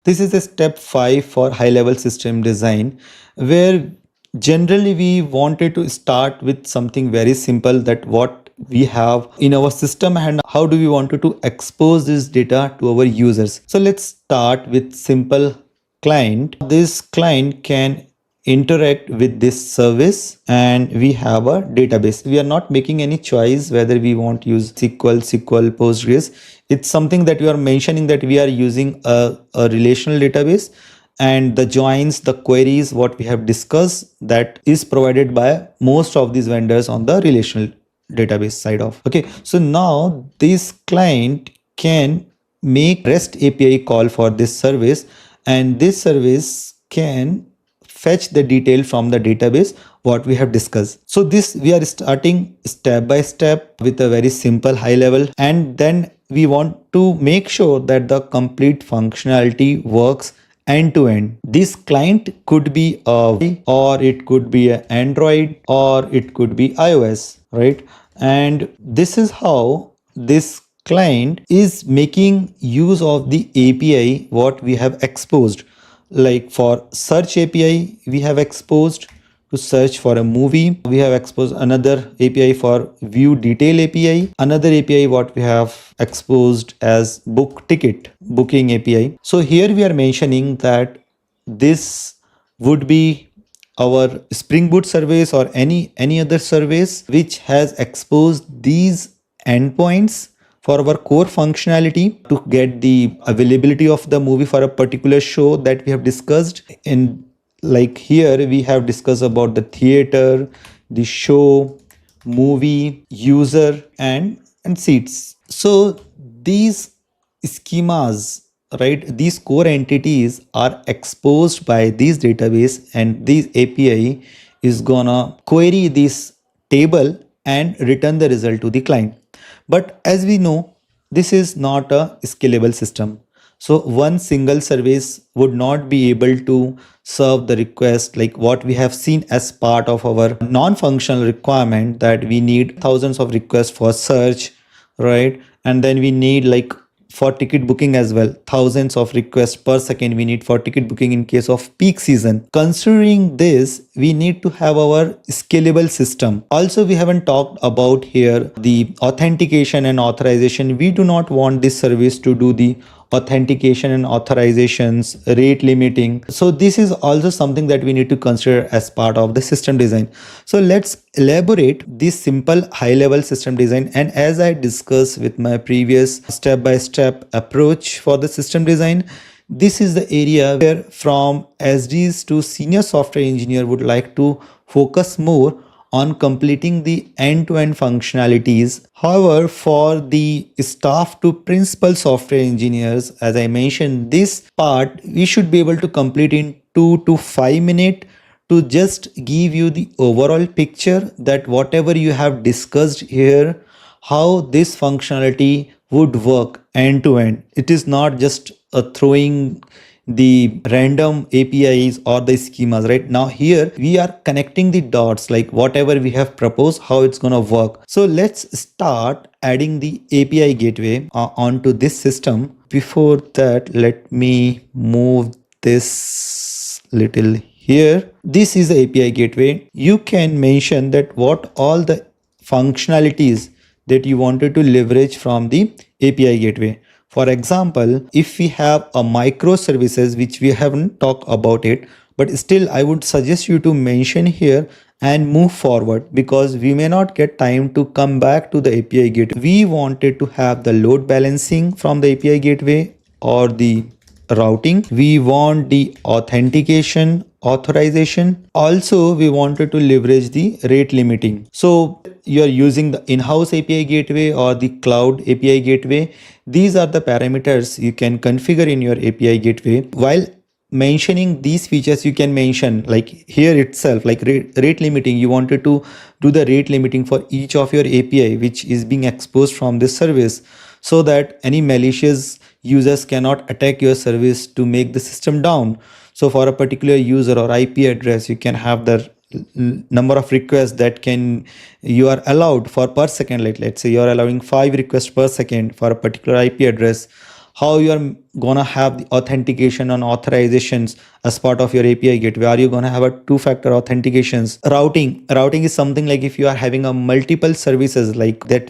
This is a step 5 for high level system design, where generally we wanted to start with something very simple, that what we have in our system and how do we want to expose this data to our users. So let's start with simple client. This client can interact with this service, and we have a database. We are not making any choice whether we want to use SQL, Postgres. It's something that we are mentioning that we are using a relational database, and the joins, the queries, what we have discussed, that is provided by most of these vendors on the relational database side of. Okay, so now this client can make REST API call for this service, and this service can fetch the detail from the database what we have discussed. So this we are starting step by step with a very simple high level, and then we want to make sure that the complete functionality works end to end. This client could be or it could be an Android, or it could be iOS, right? And this is how this client is making use of the API what we have exposed. Like for search API, we have exposed to search for a movie. We have exposed another API for view detail API, another API what we have exposed as book ticket booking API. So here we are mentioning that this would be our Spring Boot service or any other service which has exposed these endpoints for our core functionality to get the availability of the movie for a particular show that we have discussed. In like here we have discussed about the theater, the show, movie, user, and seats. So these schemas, right, these core entities are exposed by this database, and this API is gonna query this table and return the result to the client. But as we know, this is not a scalable system. So one single service would not be able to serve the request like what we have seen as part of our non-functional requirement, that we need thousands of requests for search, right? And then we need like for ticket booking as well, thousands of requests per second we need for ticket booking in case of peak season. Considering this, we need to have our scalable system. Also, we haven't talked about here the authentication and authorization. We do not want this service to do the authentication and authorizations, rate limiting. So this is also something that we need to consider as part of the system design. So let's elaborate this simple high level system design. And as I discussed with my previous step-by-step approach for the system design, this is the area where from SDs to senior software engineer would like to focus more on completing the end-to-end functionalities. However, for the staff to principal software engineers, as I mentioned, this part we should be able to complete in 2 to 5 minutes to just give you the overall picture that whatever you have discussed here, how this functionality would work end to end. It is not just throwing the random APIs or the schemas. Right now here we are connecting the dots, like whatever we have proposed, how it's gonna work. So let's start adding the API gateway onto this system. Before that, let me move this little here. This is the API gateway. You can mention that what all the functionalities that you wanted to leverage from the API gateway. For example, if we have a microservices, which we haven't talked about it, but still I would suggest you to mention here and move forward, because we may not get time to come back to the API gateway. We wanted to have the load balancing from the API gateway or the routing. We want the authentication, authorization. Also, we wanted to leverage the rate limiting. So you are using the in-house API gateway or the cloud API gateway. These are the parameters you can configure in your API gateway. While mentioning these features, you can mention like here itself, like rate limiting. You wanted to do the rate limiting for each of your API which is being exposed from this service, so that any malicious users cannot attack your service to make the system down. So for a particular user or IP address, you can have the number of requests that you are allowed for per second. Like let's say you are allowing 5 requests per second for a particular IP address. How you are gonna have the authentication and authorizations as part of your API gateway? Are you gonna have a two-factor authentications? Routing is something like if you are having a multiple services like that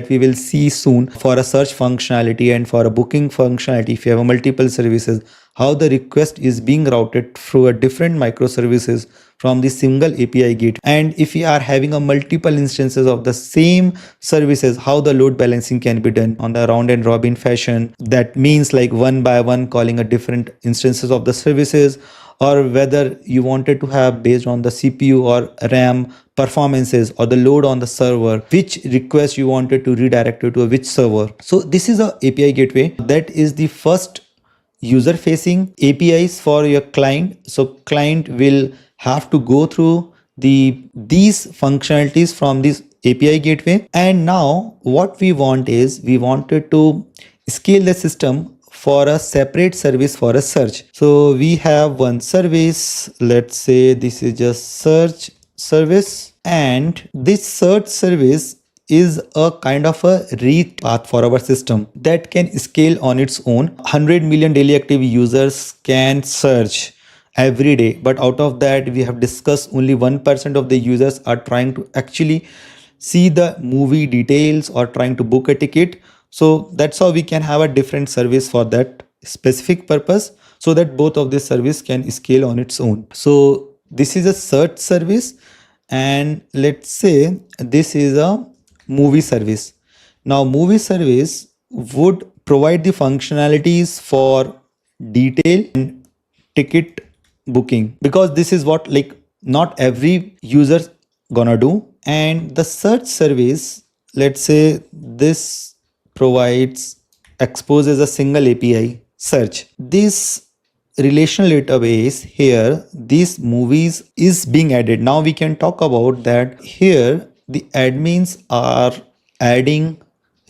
we will see soon for a search functionality and for a booking functionality. If you have a multiple services, how the request is being routed through a different microservices from the single API gate. And if you are having a multiple instances of the same services, how the load balancing can be done on the round and robin fashion. That means like one by one calling a different instances of the services, or whether you wanted to have based on the CPU or RAM performances or the load on the server, which request you wanted to redirect it to which server. So this is a API gateway. That is the first user facing APIs for your client. So client will have to go through these functionalities from this API gateway. And now what we want is we wanted to scale the system for a separate service for a search. So we have one service, let's say this is just search service, and this search service is a kind of a reach path for our system that can scale on its own. 100 million daily active users can search every day, but out of that we have discussed only 1% of the users are trying to actually see the movie details or trying to book a ticket. So that's how we can have a different service for that specific purpose, so that both of this service can scale on its own. So this is a search service, and let's say this is a movie service. Now movie service would provide the functionalities for detail and ticket booking, because this is what like not every user gonna do. And the search service, let's say this provides exposes a single API search. This relational database here, these movies is being added. Now we can talk about that. Here the admins are adding,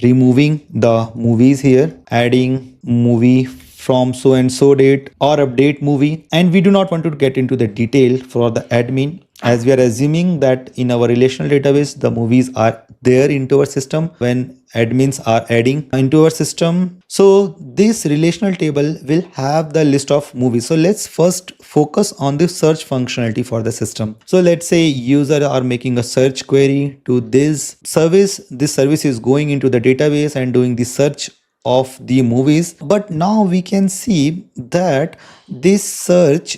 removing the movies here, adding movie from so and so date or update movie. And we do not want to get into the detail for the admin, as we are assuming that in our relational database the movies are there into our system when admins are adding into our system. So this relational table will have the list of movies. So let's first focus on the search functionality for the system. So let's say user are making a search query to this service. This service is going into the database and doing the search of the movies. But now we can see that this search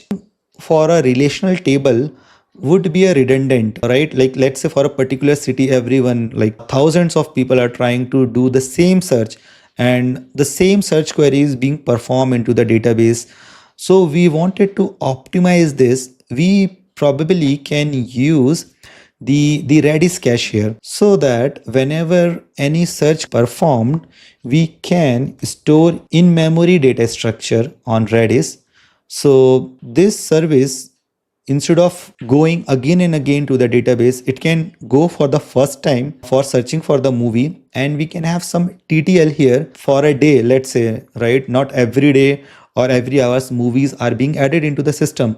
for a relational table would be a redundant, right? Like let's say for a particular city, everyone, like thousands of people are trying to do the same search, and the same search query is being performed into the database. So we wanted to optimize this. We probably can use the Redis cache here, so that whenever any search performed, we can store in-memory data structure on Redis. So this service, instead of going again and again to the database, it can go for the first time for searching for the movie, and we can have some TTL here for a day, let's say, right? Not every day or every hours movies are being added into the system.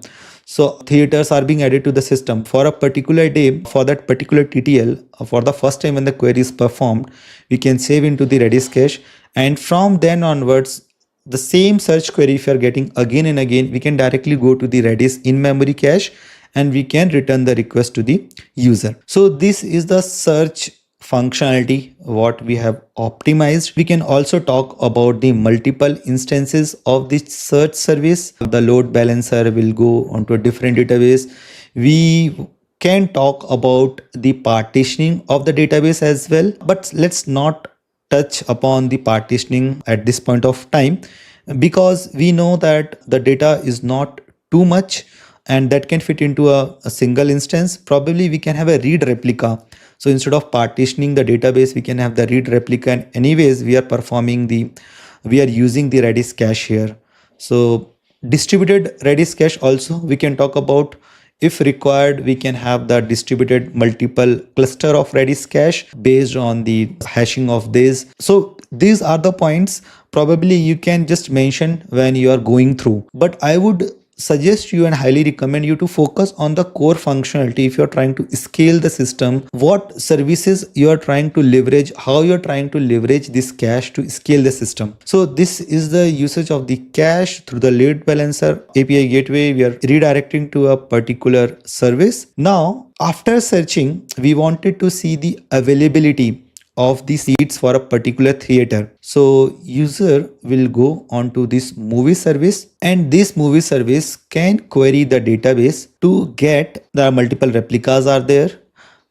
So theaters are being added to the system for a particular day. For that particular TTL, for the first time when the query is performed, we can save into the Redis cache, and from then onwards, the same search query if you are getting again and again, we can directly go to the Redis in-memory cache and we can return the request to the user. So this is the search functionality what we have optimized. We can also talk about the multiple instances of the search service. The load balancer will go onto a different database. We can talk about the partitioning of the database as well, but let's not touch upon the partitioning at this point of time, because we know that the data is not too much and that can fit into a single instance. Probably we can have a read replica. So instead of partitioning the database, we can have the read replica, and anyways we are using the Redis cache here. So distributed Redis cache also we can talk about. If required, we can have the distributed multiple cluster of Redis cache based on the hashing of this. So these are the points probably you can just mention when you are going through. But I would suggest you and highly recommend you to focus on the core functionality. If you're trying to scale the system, what services you are trying to leverage, how you're trying to leverage this cache to scale the system. So this is the usage of the cache through the load balancer API gateway. We are redirecting to a particular service. Now, after searching, we wanted to see the availability of the seats for a particular theater. So user will go onto this movie service, and this movie service can query the database to get the multiple replicas are there.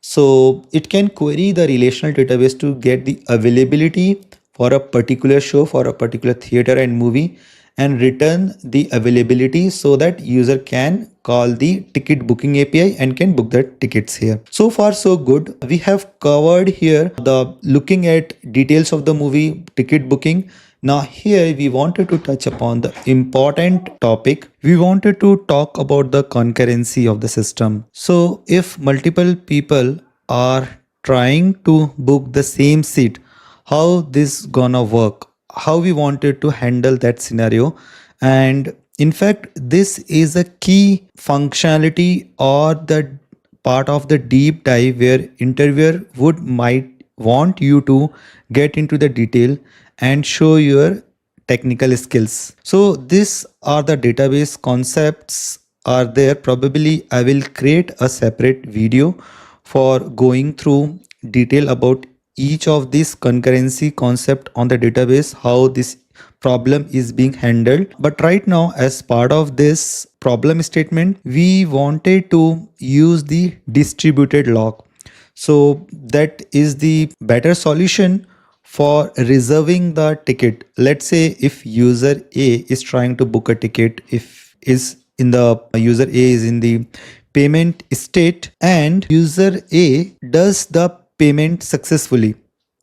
So it can query the relational database to get the availability for a particular show, for a particular theater and movie, and return the availability so that user can call the ticket booking API and can book the tickets here. So far so good. We have covered here the looking at details of the movie, ticket booking. Now here we wanted to touch upon the important topic. We wanted to talk about the concurrency of the system. So if multiple people are trying to book the same seat, how this gonna work? How we wanted to handle that scenario. And in fact, this is a key functionality or the part of the deep dive where interviewer might want you to get into the detail and show your technical skills. So these are the database concepts are there. Probably I will create a separate video for going through detail about each of these concurrency concept on the database, how this problem is being handled. But right now, as part of this problem statement, we wanted to use the distributed lock. So that is the better solution for reserving the ticket. Let's say if user A is trying to book a ticket, if is in the user A is in the payment state and user A does the payment successfully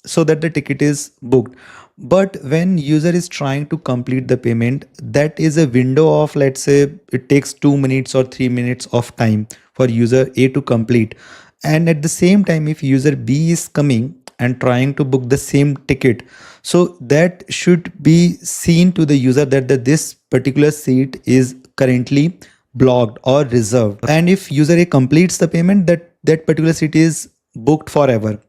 so that the ticket is booked. But when user is trying to complete the payment, that is a window of, let's say it takes 2 minutes or 3 minutes of time for user A to complete. And at the same time, if user B is coming and trying to book the same ticket, so that should be seen to the user that this particular seat is currently blocked or reserved. And if user A completes the payment, that particular seat is booked forever.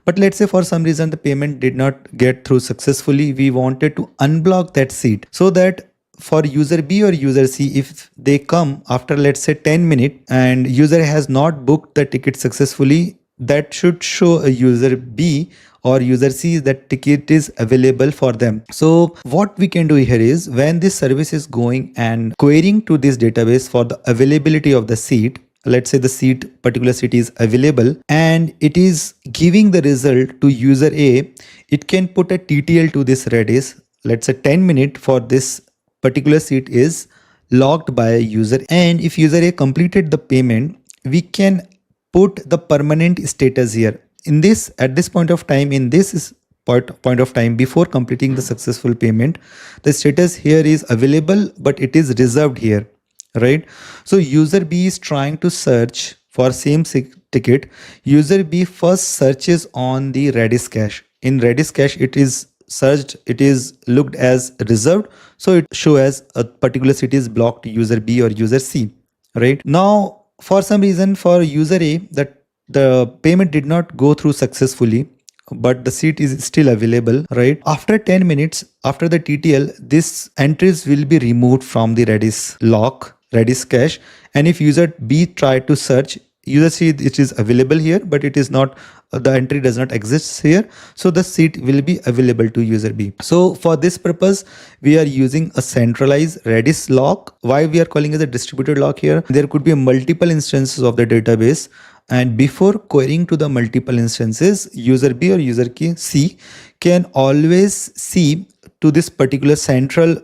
But let's say for some reason the payment did not get through successfully, we wanted to unblock that seat so that for user B or user C, if they come after let's say 10 minutes and user has not booked the ticket successfully, that should show a user B or user C that ticket is available for them. So what we can do here is when this service is going and querying to this database for the availability of the seat, let's say the particular seat is available and it is giving the result to user A, it can put a TTL to this Redis. Let's say 10 minutes for this particular seat is logged by a user. And if user A completed the payment, we can put the permanent status here. In this, at this point of time, in this point of time before completing the successful payment, the status here is available, but it is reserved here. Right? So user B is trying to search for same ticket. User B first searches on the Redis cache. In Redis cache, it is searched, it is looked as reserved. So it shows as a particular seat is blocked to user B or user C. Right? Now, for some reason for user A, that the payment did not go through successfully, but the seat is still available, right? After 10 minutes, after the TTL, this entries will be removed from the Redis lock, Redis cache. And if user B tried to search, user C, it is available here, but it is not, the entry does not exist here. So the seat will be available to user B. So for this purpose, we are using a centralized Redis lock. Why we are calling it a distributed lock here? There could be multiple instances of the database. And before querying to the multiple instances, user B or user C can always see to this particular central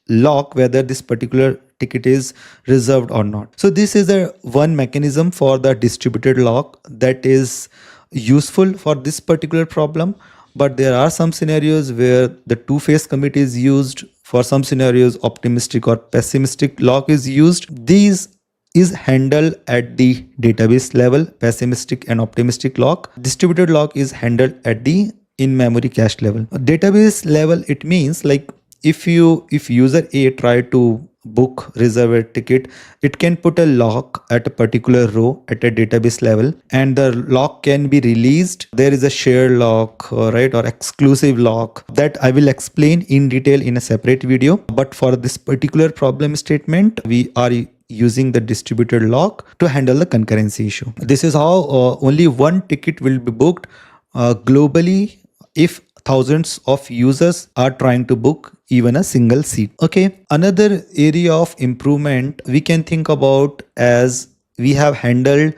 lock whether this particular ticket is reserved or not. So this is the one mechanism for the distributed lock that is useful for this particular problem. But there are some scenarios where the two-phase commit is used. For some scenarios, optimistic or pessimistic lock is used. These is handled at the database level, pessimistic and optimistic lock. Distributed lock is handled at the in-memory cache level. Database level, it means like if user A tried to book, reserve a ticket, it can put a lock at a particular row at a database level, and the lock can be released. There is a shared lock, right, or exclusive lock that I will explain in detail in a separate video. But for this particular problem statement, we are using the distributed lock to handle the concurrency issue. This is how only one ticket will be booked globally if thousands of users are trying to book even a single seat. Okay, another area of improvement we can think about, as we have handled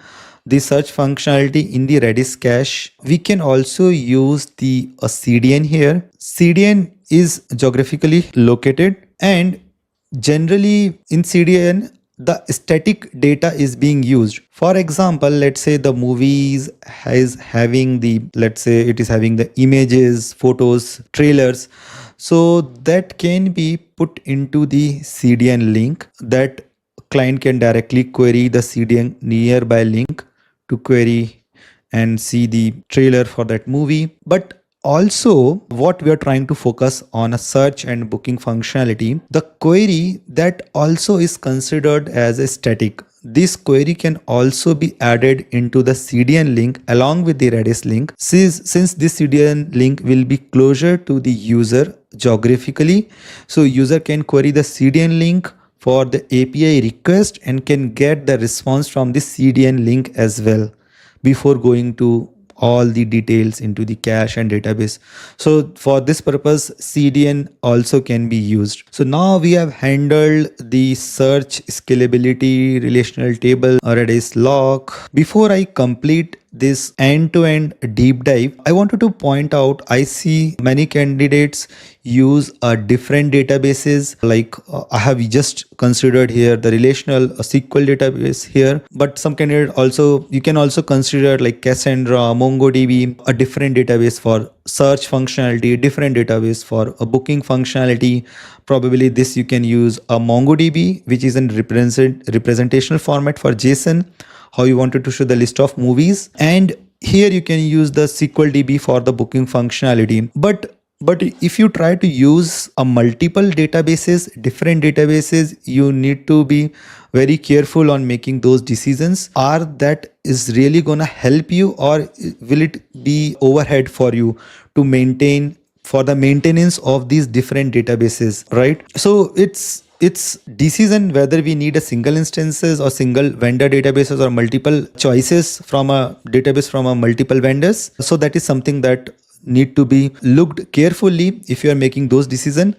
the search functionality in the Redis cache, we can also use the CDN here. CDN is geographically located, and generally in CDN the static data is being used. For example, let's say the movies is having the, let's say it is having the images, photos, trailers. So that can be put into the CDN link. That client can directly query the CDN nearby link to query and see the trailer for that movie. But also, what we are trying to focus on a search and booking functionality, the query that also is considered as a static. This query can also be added into the CDN link along with the Redis link, since this CDN link will be closer to the user geographically. So user can query the CDN link for the API request and can get the response from the CDN link as well before going to all the details into the cache and database. So for this purpose, CDN also can be used. So now we have handled the search, scalability, relational table, Redis lock. Before I complete this end-to-end deep dive, I wanted to point out, I see many candidates use different databases. Like I have just considered here the relational SQL database here, but some candidate also, you can also consider like Cassandra, MongoDB, a different database for search functionality, different database for a booking functionality. Probably this you can use a MongoDB, which is in representational format for JSON, how you wanted to show the list of movies, and here you can use the SQL DB for the booking functionality. But if you try to use a multiple databases, different databases, you need to be very careful on making those decisions. Are that is really gonna help you, or will it be overhead for you to maintain, for the maintenance of these different databases, right? So it's decision whether we need a single instances or single vendor databases or multiple choices from a database from a multiple vendors. So that is something that need to be looked carefully if you are making those decisions.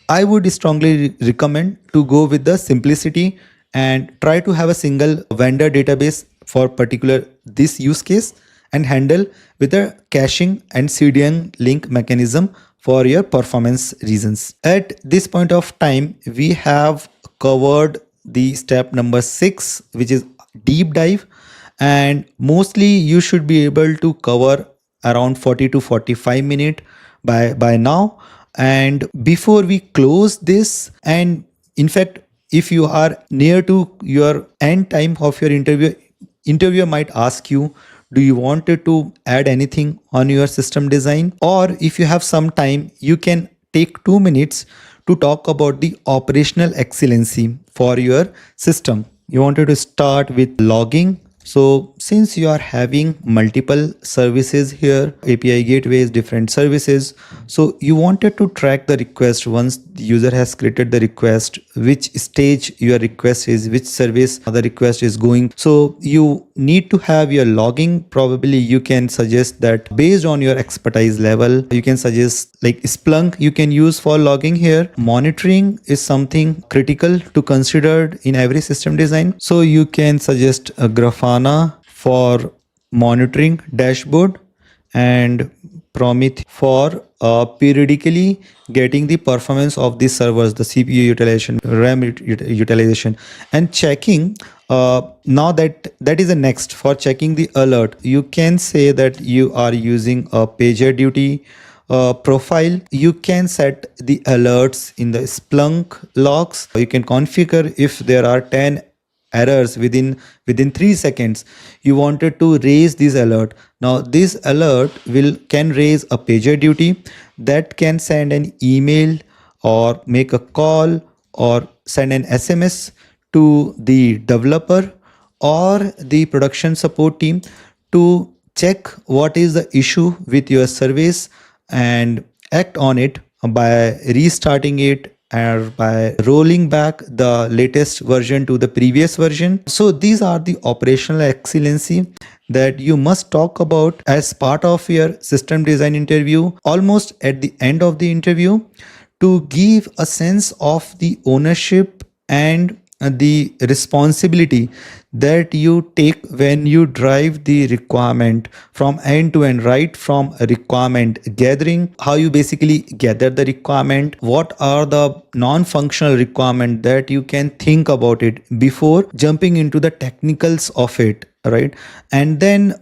I would strongly recommend to go with the simplicity and try to have a single vendor database for particular this use case, and handle with a caching and CDN link mechanism for your performance reasons. At this point of time, we have covered the step number 6, which is deep dive, and mostly you should be able to cover around 40 to 45 minutes by now. And before we close this, and in fact, if you are near to your end time of your interview, interviewer might ask you, do you want to add anything on your system design? Or if you have some time, you can take 2 minutes to talk about the operational excellency for your system. You wanted to start with logging. So since you are having multiple services here, API gateways, different services, so you wanted to track the request once the user has created the request, which stage your request is, which service the request is going. So you need to have your logging. Probably you can suggest that based on your expertise level, you can suggest like Splunk you can use for logging here. Monitoring is something critical to consider in every system design. So you can suggest a Grafana for monitoring dashboard, and Prometheus for periodically getting the performance of the servers, the CPU utilization, RAM utilization, and checking. Now that is the next for checking the alert. You can say that you are using a pager profile. You can set the alerts in the Splunk logs. You can configure if there are 10 errors within 3 seconds, you wanted to raise this alert. Now this alert can raise a pager duty that can send an email or make a call or send an SMS to the developer or the production support team to check what is the issue with your service and act on it by restarting it or by rolling back the latest version to the previous version. So these are the operational excellency that you must talk about as part of your system design interview, almost at the end of the interview, to give a sense of the ownership and the responsibility that you take when you drive the requirement from end to end, right from requirement gathering, how you basically gather the requirement, what are the non-functional requirement that you can think about it before jumping into the technicals of it, right? And then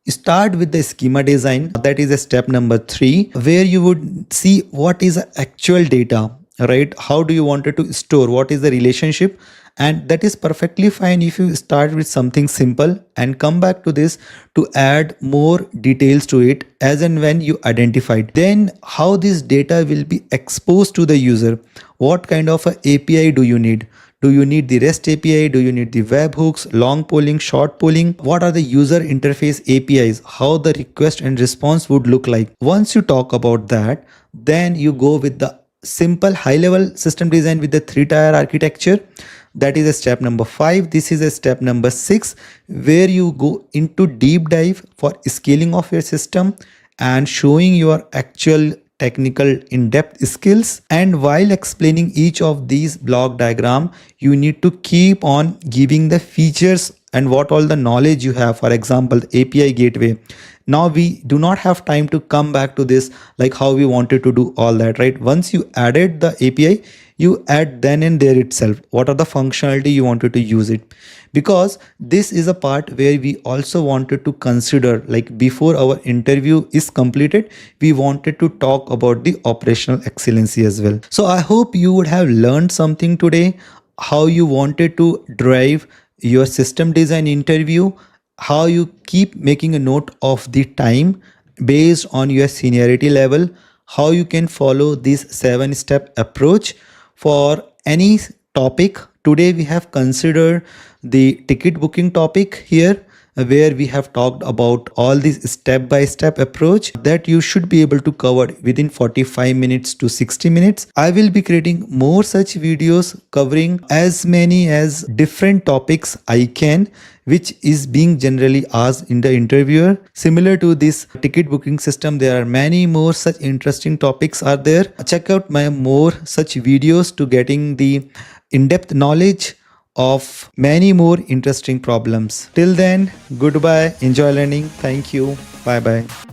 start with the schema design. That is a step number 3, where you would see what is the actual data, right? How do you want it to store, what is the relationship? And that is perfectly fine if you start with something simple and come back to this to add more details to it as and when you identified. Then how this data will be exposed to the user, what kind of a API do you need? Do you need the REST API? Do you need the webhooks, long polling, short polling? What are the user interface APIs? How the request and response would look like? Once you talk about that, then you go with the simple high level system design with the 3-tier architecture. That is a step number 5. This is a step number 6, where you go into deep dive for scaling of your system and showing your actual technical in-depth skills. And while explaining each of these block diagram, you need to keep on giving the features and what all the knowledge you have. For example, the API gateway. Now we do not have time to come back to this, like how we wanted to do all that, right? Once you added the API, you add then and there itself what are the functionality you wanted to use it, because this is a part where we also wanted to consider, like before our interview is completed, we wanted to talk about the operational excellency as well. So I hope you would have learned something today, how you wanted to drive your system design interview, how you keep making a note of the time based on your seniority level, how you can follow this 7-step approach for any topic. Today we have considered the ticket booking topic here, where we have talked about all this step-by-step approach that you should be able to cover within 45 minutes to 60 minutes. I will be creating more such videos covering as many as different topics I can, which is being generally asked in the interviewer. Similar to this ticket booking system, there are many more such interesting topics are there. Check out my more such videos to getting the in-depth knowledge of many more interesting problems. Till then, goodbye, enjoy learning. Thank you. Bye bye.